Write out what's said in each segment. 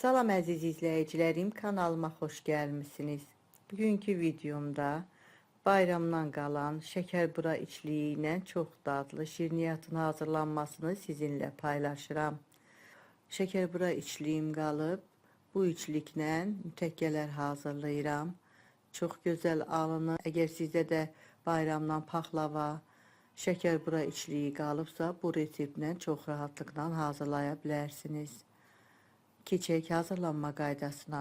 Salam əziz izləyicilərim, kanalıma xoş gəlmisiniz. Bugünkü videomda bayramdan qalan şəkərbura içliyi ilə çox dadlı şirniyyatın hazırlanmasını sizinlə paylaşıram. Şəkərbura içliyim qalıb, bu içliklə mütəkkələr hazırlayıram. Çox gözəl alınır. Əgər sizdə də bayramdan paxlava, şəkərbura içliyi qalıbsa, bu reseptlə çox rahatlıqla hazırlaya bilərsiniz. Keçək hazırlanma qaydasına.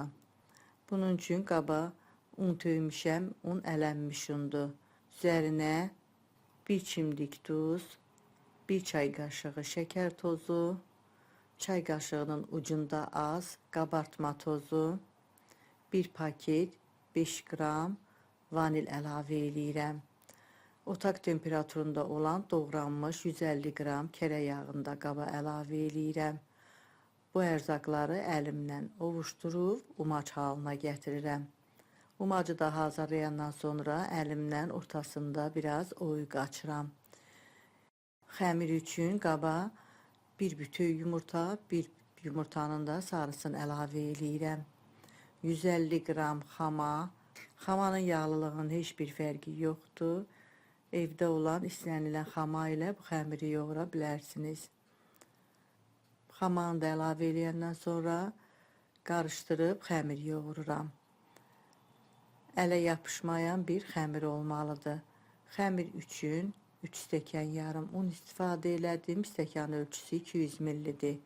Bunun üçün qaba un töymüşəm, un ələnmiş undur. Üzərinə 1 çimdik duz, 1 çay qaşığı şəkər tozu, çay qaşığının ucunda az qabartma tozu, 1 paket 5 qram vanil əlavə eləyirəm. Otaq temperaturunda olan doğranmış 150 qram kərə yağını da qaba əlavə eləyirəm. Bu ərzaqları əlimlə ovuşdurub umac halına gətirirəm. Umacı da hazırlayandan sonra əlimlə ortasında biraz oyuq açıram. Xəmir üçün qaba 1 bütöv yumurta, 1 yumurtanın da sarısını əlavə eləyirəm. 150 qram xama. Xamanın yağlılığının heç bir fərqi yoxdur. Evdə olan istənilən xama ilə bu xəmiri yoğura bilərsiniz. Xamanı da əlavə eləyəndən sonra qarışdırıb xəmir yoğururam. Ələ yapışmayan bir xəmir olmalıdır. Xəmir üçün 3 stəkan yarım un istifadə elədim. Stəkan ölçüsü 200 ml-dir.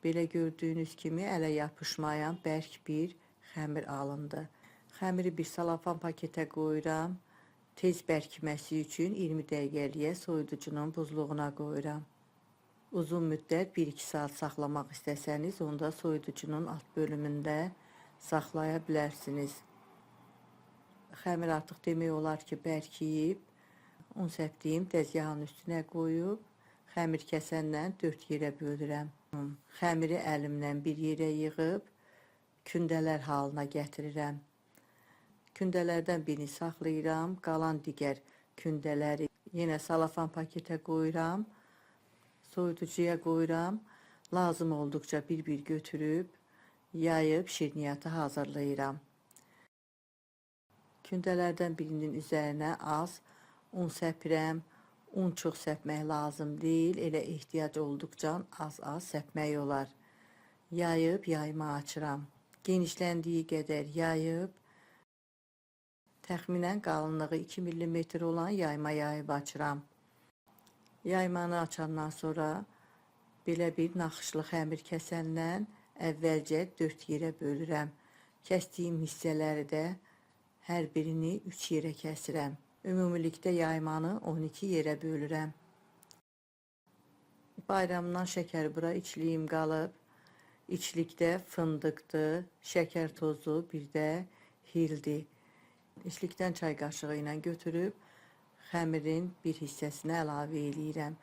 Belə gördüyünüz kimi ələ yapışmayan bərk bir xəmir alındı. Xəmiri bir salafan paketə qoyuram. Tez bərkiməsi üçün 20 dəqiqəliyə soyuducunun buzluğuna qoyuram. Uzun müddət 1-2 saat saxlamaq istəsəniz, onda soyuducunun alt bölümündə saxlaya bilərsiniz. Xəmir artıq demək olar ki, bərkiyib. Un səpdiyim dəzgahın üstünə qoyub, xəmir kəsənlə 4 yerə bölürəm. Xəmiri əlimlə bir yerə yığıb, kündələr halına gətirirəm. Kündələrdən birini saxlayıram, qalan digər kündələri yenə salafan paketə qoyuram. Soyuducuya qoyuram. Lazım olduqca bir-bir götürüb, yayıb şirniyyatı hazırlayıram. Kündələrdən birinin üzərinə az un səpirəm. Un çox səpmək lazım deyil. Elə ehtiyac olduqca az-az səpmək olar. Yayıb yayma açıram. Genişləndiyi qədər yayıb, təxminən qalınlığı 2 mm olan yayma yayıb açıram. Yaymanı açandan sonra belə bir naxışlı xəmir kəsənlə əvvəlcə 4 yerə bölürəm. Kəsdiyim hissələri də hər birini 3 yerə kəsirəm. Ümumilikdə yaymanı 12 yerə bölürəm. Bayramdan şəkərbura içliyim qalıb. İçlikdə fındıqdır, şəkər tozu, bir də hildir. İçlikdən çay qaşığı ilə götürüb xəmirin bir hissəsini əlavə eləyirəm.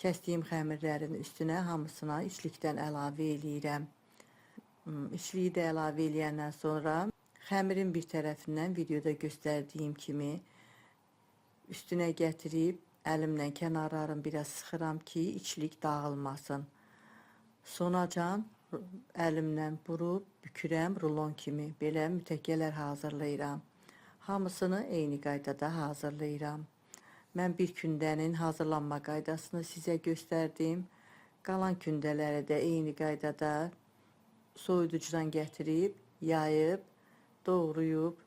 Kəsdiyim xəmirlərin üstünə hamısına içlikdən əlavə eləyirəm. İçliyi də əlavə eləyəndən sonra xəmirin bir tərəfindən videoda göstərdiyim kimi üstünə gətirib əlimlə kənarlarını biraz sıxıram ki, içlik dağılmasın. Sonacan əlimlə burub bükürəm rulon kimi. Belə mütəkkələr hazırlayıram. Hamısını eyni qaydada hazırlayıram. Mən bir kündənin hazırlanma qaydasını sizə göstərdim. Qalan kündələri də eyni qaydada soyuducudan gətirib, yayıb, doğrayıb,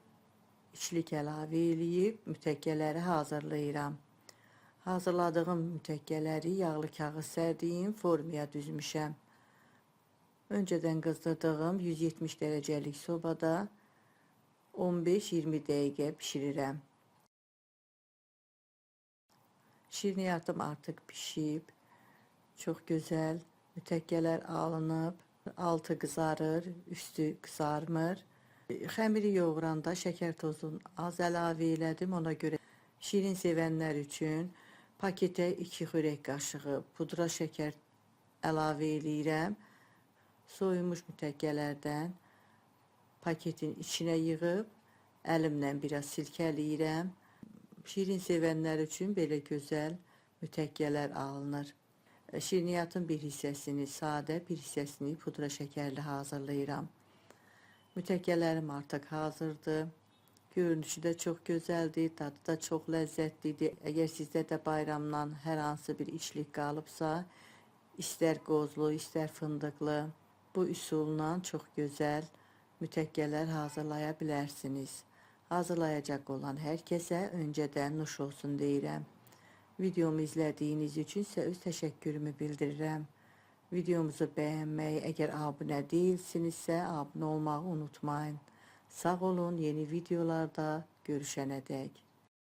içlik əlavə eləyib, mütəkkələri hazırlayıram. Hazırladığım mütəkkələri yağlı kağız sərdiyim formaya düzmüşəm. Öncədən qızdırdığım 170 dərəcəlik sobada 15-20 dəqiqə pişirirəm. Şirniyyatım artıq pişib. Çox gözəl mütəkkələr alınıb. Altı qızarır, üstü qızarmır. Xəmiri yoğuranda şəkər tozunu az əlavə elədim. Ona görə şirin sevənlər üçün paketə 2 xörək qaşığı pudra şəkər əlavə eləyirəm. Soyulmuş mütəkkələrdən paketin içinə yığıb, əlimlə biraz silkələyirəm. Şirin sevənlər üçün belə gözəl mütəkkələr alınır. Şirniyyatın bir hissəsini sade, bir hissəsini pudra şəkərli hazırlayıram. Mütəkkələrim artıq hazırdır. Görünüşü də çox gözəldir, dadı da çox ləzzətlidir. Əgər sizdə də bayramdan hər hansı bir içlik qalıbsa, istər qozlu, istər fındıqlı, bu üsulla çox gözəl mütəkkələr hazırlaya bilərsiniz. Hazırlayacaq olan hər kəsə öncədən nuş olsun deyirəm. Videomu izlədiyiniz üçün sizə öz təşəkkürümü bildirirəm. Videomuzu bəyənməyi, əgər abunə deyilsinizsə, abunə olmağı unutmayın. Sağ olun, yeni videolarda görüşənədək.